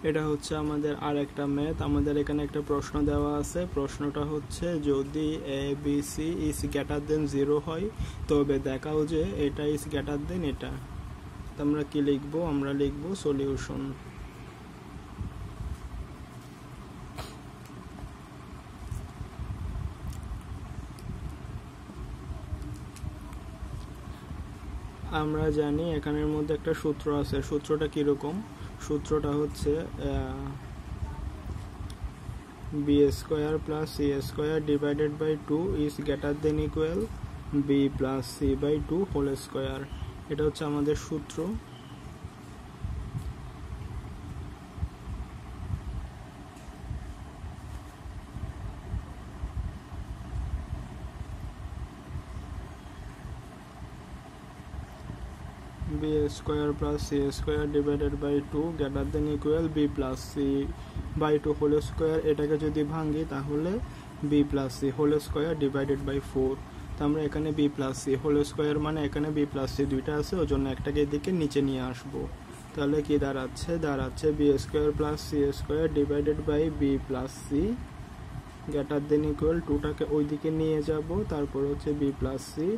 এটা হচ্ছে আমাদের আরেকটা ম্যাথ। আমাদের এখানে একটা প্রশ্ন দেওয়া আছে। প্রশ্নটা হচ্ছে যদি A B C is greater than 0 হয় তবে দেখাও যে এটা ইজ গ্রেটার দেন এটা। আমরা কি লিখবো? আমরা লিখবো সলিউশন। আমরা জানি এখানের মধ্যে একটা সূত্র আছে। সূত্রটা কিরকম? সূত্রটা হচ্ছে B square plus C square divided by 2 is greater than equal B plus C by 2 whole square. এটা হচ্ছে আমাদের সূত্র। B square plus C square divided by 2 greater than equal B plus C by 2 whole square. এটাকে যদি ভাঙি তাহলে B plus C whole square divided by 4। তো আমরা এখানে B plus C whole square মানে এখানে বি প্লাস সি দুইটা আছে, ওই জন্য একটাকে এদিকে নিচে নিয়ে আসবো। তাহলে কি দাঁড়াচ্ছে B square plus C square divided by B plus C greater than equal 2টাকে ওইদিকে নিয়ে যাব, তারপর হচ্ছে বি প্লাস সি,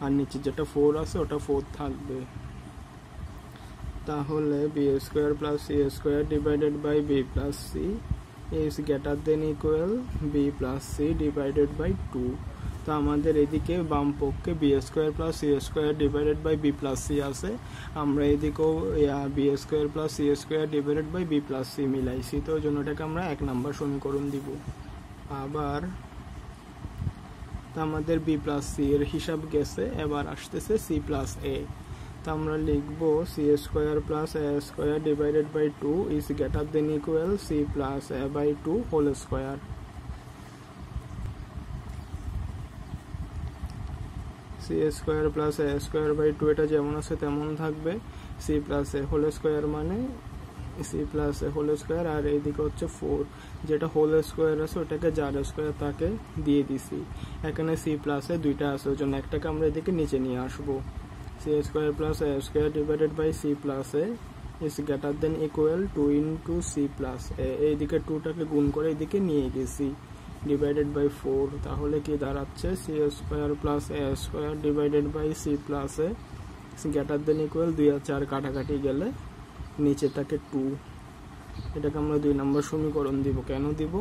আর নিচে যেটা 4 আছে ওটা 4 থাকবে। তাহলে B square plus C square divided by B plus C is greater than equal B plus C divided by 2। তো আমাদের এদিকে বাম পক্ষে B square plus C square divided by B plus C আছে, আমরা এদিকেও B square plus C square divided by B plus C মিলাইছি। তো ওই জন্য এটাকে আমরা 1 নম্বর সমীকরণ দিব। আবার আমাদের বি প্লাস সি এর হিসাব গেছে, এবার আসতেছে সি প্লাস এ। তো আমরা লিখব C square plus A square divided by 2 is greater than equal C plus A by 2 whole square. C square plus A square by 2 এটা যেমন আছে তেমন থাকবে। C plus A whole square মানে C plus A whole square, আর এইদিকে হচ্ছে 4, যেটা হোল স্কোয়ার আছে ওটাকে যার স্কোয়ার তাকে দিয়ে দিছি। এখানে সি প্লাস এ দুইটা আছে, ওই জন্য একটাকে আমরা এদিকে নিচে নিয়ে আসবো। C square plus A square divided by C plus A is greater than equal 2 into C plus A. এইদিকে 2টাকে গুণ করে এইদিকে নিয়ে গেছি ডিভাইডেড বাই 4। তাহলে কি দাঁড়াচ্ছে C square plus A square divided by C plus A greater than equal 2 আর 4 কাটাকাটি গেলে নিচে থাকে 2। এটাকে আমরা 2 নম্বর সমীকরণ দিব। কেন দিব?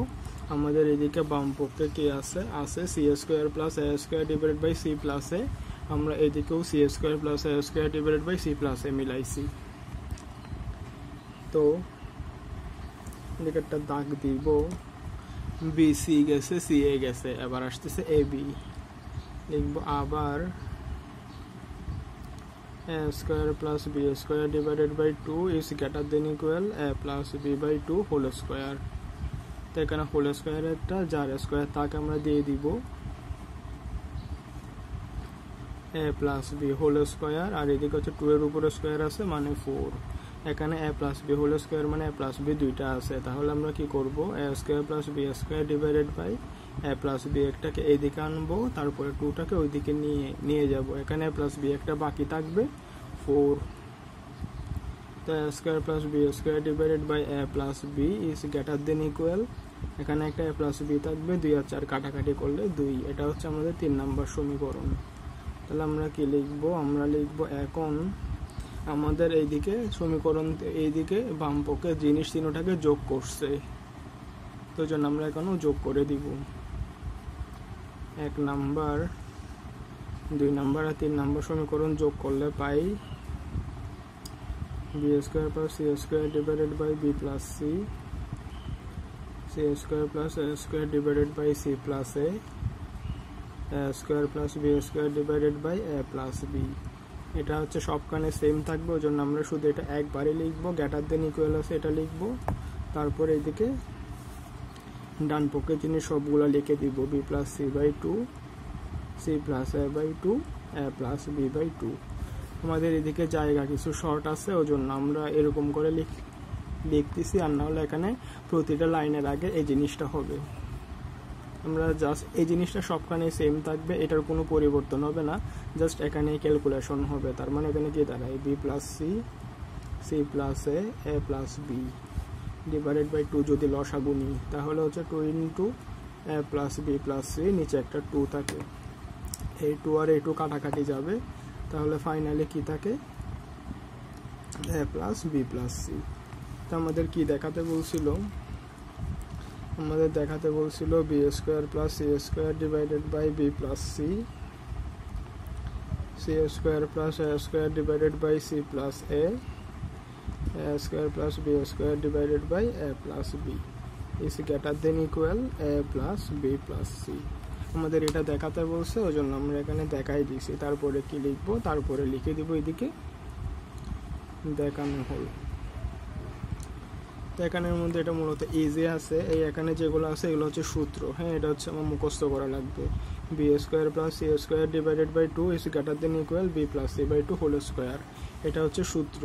আমাদের এদিকে বাম পক্ষে কি আছে C square plus A square divided by C plus A, আমরা এদিকেও C square plus A square divided by C plus A মিলাইছি। তো এদিকে একটা দাগ দিব, বি সি গেছে, সি এ গেছে, এবার আসতেছে এ বি। লিখবো আবার a square plus b square divided by 2 is greater than equal a plus b by 2 whole square। তো এখানে হোল স্কোয়ার একটা যার স্কোয়ার তাকে আমরা দিয়ে দিব a plus b whole square, আর এদিকে হচ্ছে 2 এর উপরে স্কোয়ার আছে মানে 4। এখানে a plus b whole square মানে a plus b দুইটা আছে, তাহলে আমরা কি করব a square plus b square divided by a plus b একটাকে এইদিকে আনবো, তারপরে 2টাকে ওইদিকে নিয়ে যাব। এখানে a প্লাস b একটা বাকি থাকবে 4। তো a square plus b square divided by a plus b is greater than equal, এখানে একটা a প্লাস b থাকবে, 2 আর 4 কাটাকাটি করলে 2। এটা হচ্ছে আমাদের 3 নম্বর সমীকরণ। তাহলে আমরা কি লিখবো? আমরা লিখবো এখন আমাদের এইদিকে সমীকরণ, এইদিকে বাম পক্ষে জিনিস তিনটাকে যোগ করছে, তো জন্য আমরা এখনো যোগ করে দিব। 1 নাম্বার, 2 নাম্বার আর 3 নাম্বার সমীকরণ যোগ করলে পাই B square plus C square divided by B plus C, C square plus A square divided by C plus A square plus B square divided by A plus B. এটা হচ্ছে সবখানে same থাকবে, ওই জন্য আমরা শুধু এটা একবারে লিখবো, গ্রেটার দেন ইকুয়াল আছে এটা লিখবো, তারপরে এদিকে ডান পক্ষে জিনিস সবগুলো লিখে দিব B plus C by 2, C plus A by 2, A plus B by 2। আমাদের এদিকে জায়গা কিছু শর্ট আছে, ওই জন্য আমরা এরকম করে লিখতেছি, আর না হলে এখানে প্রতিটা লাইনের আগে এই জিনিসটা হবে। আমরা জাস্ট এই জিনিসটা সবখানে সেম থাকবে, এটার কোনো পরিবর্তন হবে না, জাস্ট এখানে ক্যালকুলেশন হবে। তার মানে এখানে কি দাঁড়ায় B plus C, C plus A, A plus B. Divided by 2 যদি লসাগু নিই তাহলে হচ্ছে 2 into A plus B plus C, নিচে একটা 2 থাকে, এই 2 আর এই 2 কাটাকাটি যাবে, তাহলে ফাইনালি কি থাকে A plus B plus C. তো আমাদের কি দেখাতে বলছিল, আমাদের দেখাতে বলছিল B square plus C square divided by B plus C, C square plus A square divided by C plus A square plus B square divided by A plus B is greater than equal A plus B plus C. আমাদের এটা দেখাতে বলছে, ওই জন্য আমরা এখানে দেখাই দিয়েছি। তারপরে কি লিখবো, তারপরে লিখে দিব এদিকে দেখানো হল। তো এখানের মধ্যে এটা মূলত ইজি আছে, এই এখানে যেগুলো আছে এগুলো হচ্ছে সূত্র। হ্যাঁ, এটা হচ্ছে আমার মুখস্থ করা লাগবে। B square plus C square divided by 2 is greater than equal B plus C by 2 whole square, এটা হচ্ছে সূত্র।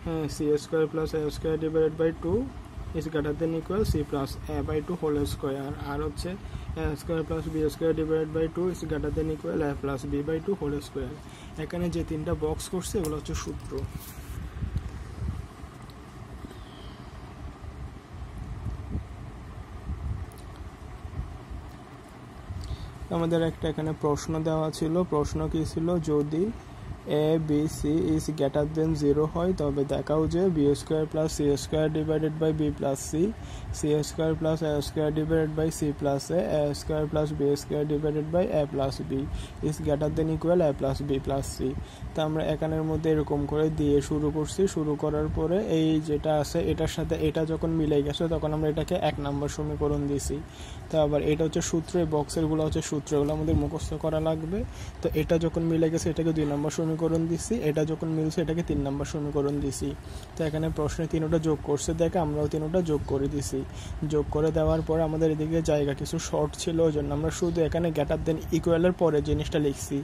হ্যাঁ, C square plus A square divided by 2 is greater than equal C plus A by 2 whole square, আর হচ্ছে A square plus B square divided by 2 is greater than equal A plus B by 2 whole square. এখানে যে তিনটা box করছে এগুলো হচ্ছে সূত্র। আমাদের একটা এখানে প্রশ্ন দেওয়া ছিল, প্রশ্ন কি ছিল, যদি A B C is greater than 0 হয় তবে দেখাও যে B square plus C square divided by B plus C, C square plus A square divided by C plus A square plus B square divided by A plus B is greater than equal A plus B plus C. তো আমরা এখানের মধ্যে এরকম করে দিয়ে শুরু করছি। শুরু করার পরে এই যেটা আছে এটার সাথে এটা যখন মিলে গেছে তখন আমরা এটাকে 1 নম্বর সমীকরণ দিছি। তো আবার এটা হচ্ছে সূত্র, এই বক্সেরগুলো হচ্ছে সূত্র, এগুলো আমাদের মুখস্থ করা লাগবে। তো এটা যখন মিলে গেছে এটাকে 2 নম্বর সমীকরণ দিছি, এটা যখন মিলছে এটাকে 3 নম্বর সমীকরণ দিছি। তো এখানে প্রশ্নে 3টা যোগ করছে দেখে আমরাও 3টা যোগ করে দিছি। যোগ করে দেওয়ার পর আমাদের এদিকে জায়গা কিছু শর্ট ছিল, ওই জন্য আমরা শুধু এখানে গ্রেটার দেন ইকুয়ালের পরে জিনিসটা লিখছি।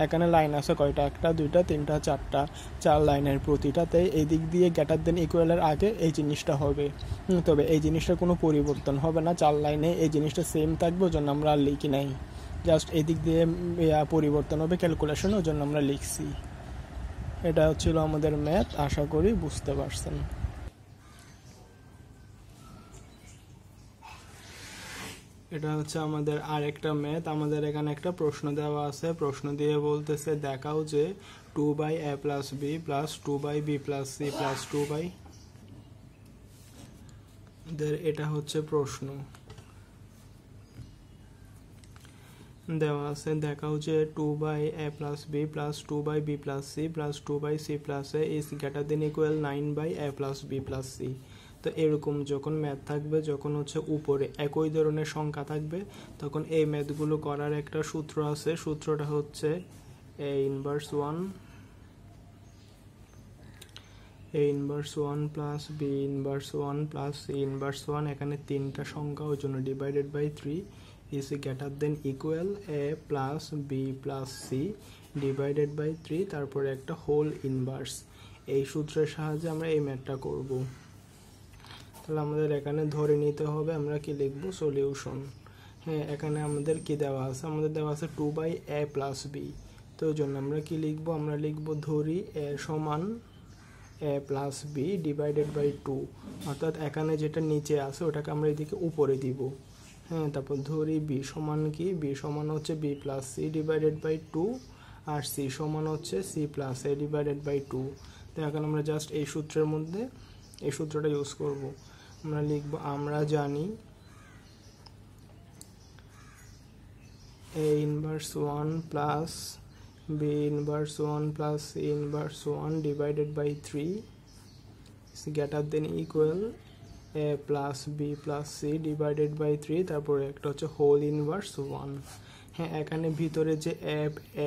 এখানে লাইন আছে কয়টা, 1টা 2টা 3টা 4টা, 4 লাইনের প্রতিটাতে এই দিক দিয়ে গ্রেটার দেন ইকুয়ালের আগে এই জিনিসটা হবে। তবে এই জিনিসটা কোনো পরিবর্তন হবে না, 4 লাইনে এই জিনিসটা সেম থাকবে, ওই জন্য আমরা আর লিখি নাই। জাস্ট এদিক দিয়ে পরিবর্তন হবে ক্যালকুলেশন, ওই জন্য আমরা লিখছি। এটা হচ্ছিল আমাদের ম্যাথ, আশা করি বুঝতে পারছেন। এটা হচ্ছে আমাদের আরেকটা ম্যাথ। আমাদের এখানে একটা প্রশ্ন দেওয়া আছে, প্রশ্ন দিয়ে বলতেছে দেখাও যে 2 by A plus B plus 2 by B plus C plus 2 by, এটা হচ্ছে প্রশ্ন দেওয়া আছে। দেখাও যে 2 by A plus B plus 2 by B plus C plus 2 by C plus A is greater than equal 9 by A plus B plus C. তো এরকম যখন ম্যাথ থাকবে, যখন হচ্ছে উপরে একই ধরনের সংখ্যা থাকবে, তখন এই ম্যাথগুলো করার একটা সূত্র আছে। সূত্রটা হচ্ছে A inverse 1 plus B inverse 1 plus C inverse 1, এখানে 3টা সংখ্যা, ওই জন্য divided by 3 is greater than equal a plus b plus c divided by 3, তারপরে একটা হোল ইনভার্স। এই সূত্রের সাহায্যে আমরা এই ম্যাথটা করব। তাহলে আমাদের এখানে ধরে নিতে হবে আমরা কি লিখব, সলিউশন। হ্যাঁ, এখানে আমাদের কি দেওয়া আছে, আমাদের দেওয়া আছে 2 বাই এ প্লাস বি। তো ওই জন্য আমরা কি লিখব, আমরা লিখব ধরি এ সমান এ প্লাস বি ডিভাইডেড বাই 2, অর্থাৎ এখানে যেটা নিচে আছে ওটাকে আমরা এদিকে উপরে দিব। হ্যাঁ, তারপর ধরি বি সমান কি, বি সমান হচ্ছে B plus C divided by 2, আর সি সমান হচ্ছে C plus A divided by 2। তো এখন আমরা জাস্ট এই সূত্রের মধ্যে এই সূত্রটা ইউজ করব। আমরা লিখব, আমরা জানি A inverse 1 plus B inverse 1 plus C inverse 1 divided by 3 is greater than equal A plus B plus C divided by 3, তারপরে একটা হচ্ছে হোল ইনভার্স 1। হ্যাঁ, এখানে ভিতরে যে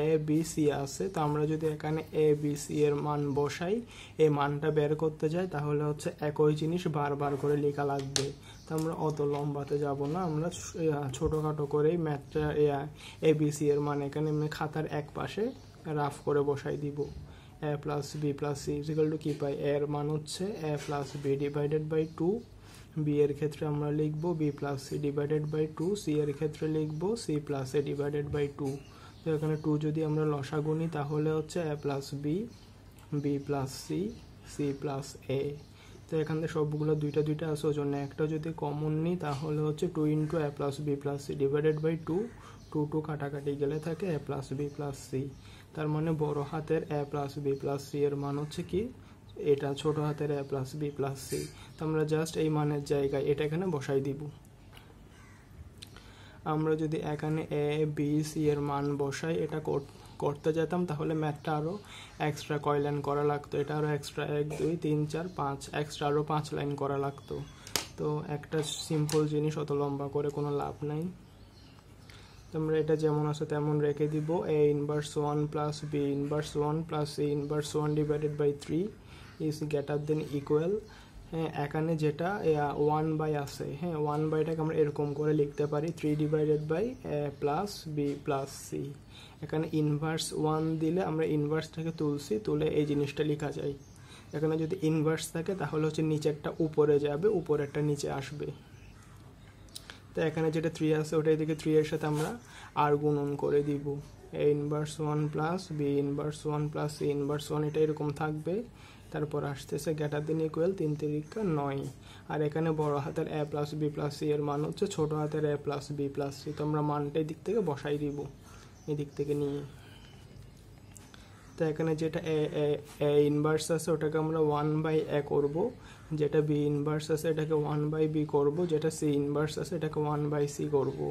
এ বি সি আছে, তো আমরা যদি এখানে এ বি সি এর মান বসাই, এই মানটা বের করতে যাই, তাহলে হচ্ছে একই জিনিস বারবার করে লেখা লাগবে। তো আমরা অত লম্বাতে যাব না, আমরা ছোটোখাটো করেই ম্যাথটা এ বি সি এর মান এখানে খাতার এক পাশে রাফ করে বসাই দিব। A plus B plus C equal to কি পাই, এর মান হচ্ছে A plus B divided by 2, B এর ক্ষেত্রে আমরা লিখব B plus C divided by 2, C এর ক্ষেত্রে লিখব C plus A divided by 2। তো এখানে 2 যদি আমরা লসাগু নিই তাহলে হচ্ছে A plus B, B plus C, C plus A. তো এখান থেকে সবগুলো দুইটা দুইটা আছে, ওই জন্য একটা যদি কমন নিই তাহলে হচ্ছে 2 into A plus B plus C divided by 2, 2 কাটাকাটি গেলে থাকে A plus B plus C. তার মানে বড় হাতের A plus B plus C এর মান হচ্ছে কি, এটা ছোট হাতের A plus B plus C. তো আমরা জাস্ট এই মানের জায়গায় এটা এখানে বসাই দিব। আমরা যদি এখানে এ বি সি এর মান বসাই এটা করতে যেতাম তাহলে ম্যাথটা আরও এক্সট্রা কয় লাইন করা লাগতো, এটা আরও এক্সট্রা 1 2 3 4 5 এক্সট্রা আরও 5 লাইন করা লাগতো। তো একটা সিম্পল জিনিস অত লম্বা করে কোনো লাভ নাই। তোমরা এটা যেমন আছে তেমন রেখে দিব। A inverse 1 plus B inverse 1 plus C inverse 1 divided by 3 is greater than equal. হ্যাঁ, এখানে যেটা 1 বাই আছে, হ্যাঁ 1 বাইটাকে আমরা এরকম করে লিখতে পারি 3 divided by A plus B plus C. এখানে ইনভার্স 1 দিলে আমরা ইনভার্সটাকে তুলছি, তুলে এই জিনিসটা লেখা যায়। এখানে যদি ইনভার্স থাকে তাহলে হচ্ছে নিচেরটা উপরে যাবে, উপরেরটা নিচে আসবে। তো এখানে যেটা 3 আছে ওটা এদিকে 3 এর সাথে আমরা আর গুণন করে দিব। A inverse 1 plus B inverse 1 plus C inverse 1 এটা এরকম থাকবে। তারপর আসতেছে গ্রেটার দেন ইকুয়াল 3 3 9। আর এখানে বড় হাতের A plus B plus C এর মান হচ্ছে ছোট হাতের A plus B plus C. তো আমরা মানটা এই দিক থেকে বসাই দিব, এই দিক থেকে নিয়ে। তো এখানে যেটা এ ইনভার্স আছে ওটাকে আমরা 1 বাই এ করবো, যেটা বি ইনভার্স আছে এটাকে 1 বাই বি করবো, যেটা সি ইনভার্স আছে এটাকে 1 বাই সি করবো।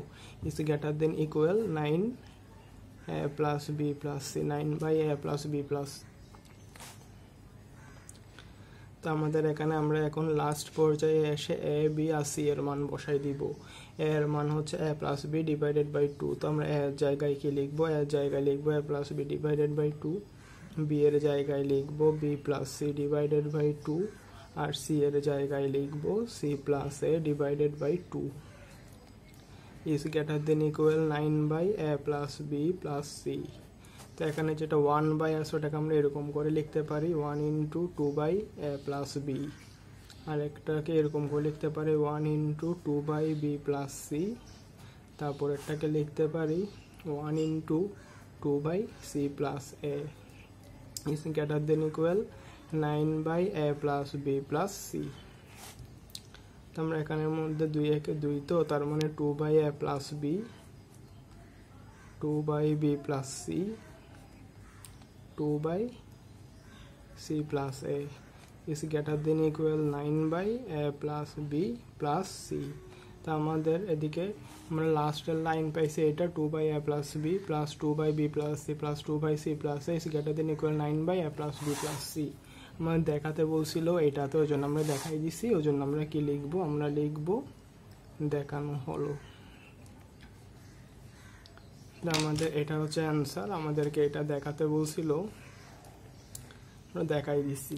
Is greater than equal 9 A plus B plus C, 9 by A plus B plus. তো আমাদের এখানে আমরা এখন লাস্ট পর্যায়ে এসে এ বি আর সি এর মান বসাই দিব। এ এর মান হচ্ছে A plus B divided by 2। তো আমরা এর জায়গায় কি লিখবো, এর জায়গায় লিখবো A plus B divided by 2, B এর জায়গায় লিখবো B plus C divided by 2, আর সি এর জায়গায় লিখবো C plus A divided by 2 is greater than equal 9 by A plus B plus C. তো এখানে যেটা 1 বাই আছে ওটাকে আমরা এরকম করে লিখতে পারি 1 into 2 by A plus B, আর একটাকে এরকম করে লিখতে পারি 1 into 2 by B plus C. তারপর একটাকে লিখতে পারি 1 into 2 by C plus A is greater than equal 9 by A plus B plus C. তো আমরা এখানের মধ্যে 2 একে 2, তো তার মানে 2 by A plus B, 2 by B plus C, 2 by C plus A is greater than equal 9 by A plus B plus C. তা আমাদের এদিকে আমরা লাস্টের লাইন পাইছি এটা 2 by A plus B plus 2 by B plus C plus 2 by C plus A is greater than equal 9 by A plus B plus C. আমাদের দেখাতে বলছিল এটাতে, ওই জন্য আমরা দেখাই দিছি। ওই জন্য আমরা কি লিখবো, আমরা লিখবো দেখানো হলো। আমাদের এটা হচ্ছে অ্যান্সার, আমাদেরকে এটা দেখাতে বলছিল, আমরা দেখাই দিচ্ছি।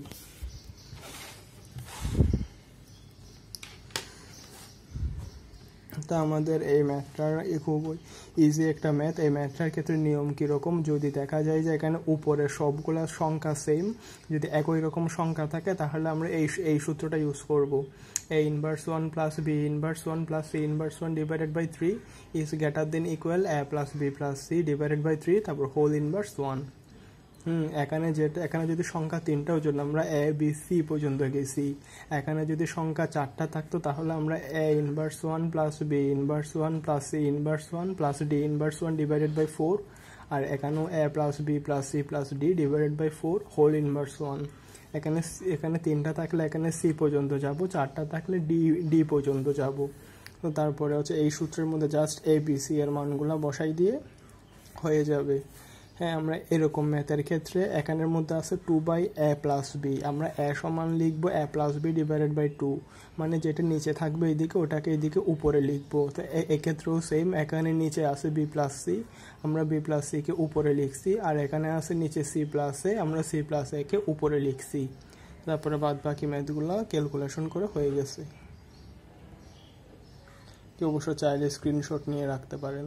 তা আমাদের এই ম্যাথটা খুবই ইজি একটা ম্যাথ। এই ম্যাথটার ক্ষেত্রে নিয়ম কীরকম, যদি দেখা যায় যে এখানে উপরে সবগুলা সংখ্যা সেম, যদি একই রকম সংখ্যা থাকে তাহলে আমরা এই সূত্রটা ইউজ করব। A inverse 1 plus B inverse 1 plus C inverse 1 divided by 3 is greater than equal A plus B plus C divided by 3, তারপর হোল ইনভার্স 1। এখানে যদি সংখ্যা 3টা, ওই জন্য আমরা এ বি সি পর্যন্ত গেছি। এখানে যদি সংখ্যা 4টা থাকতো তাহলে আমরা A inverse 1 plus B inverse 1 plus C inverse 1 plus D inverse 1 divided by 4, আর এখানেও A plus B plus C plus D divided by 4 whole inverse 1। এখানে 3টা থাকলে এখানে সি পর্যন্ত যাব, 4টা থাকলে ডি পর্যন্ত যাব। তো তারপরে হচ্ছে এই সূত্রের মধ্যে জাস্ট এ বি সি এর মানগুলো বসাই দিয়ে হয়ে যাবে। হ্যাঁ, আমরা এরকম ম্যাথের ক্ষেত্রে এখানের মধ্যে আছে 2 বাই এ প্লাস বি, আমরা এ সমান লিখবো A plus B divided by 2, মানে যেটা নিচে থাকবে এইদিকে ওটাকে এইদিকে উপরে লিখবো। তো এক্ষেত্রেও সেম, এখানে নিচে আছে বি প্লাস সি, আমরা বি প্লাস সিকে উপরে লিখছি, আর এখানে আছে নিচে সি প্লাস এ, আমরা সি প্লাস একে উপরে লিখছি। তারপরে বাদ বাকি ম্যাথগুলো ক্যালকুলেশন করে হয়ে গেছে। কেউ অবশ্য চাইলে স্ক্রিনশট নিয়ে রাখতে পারেন।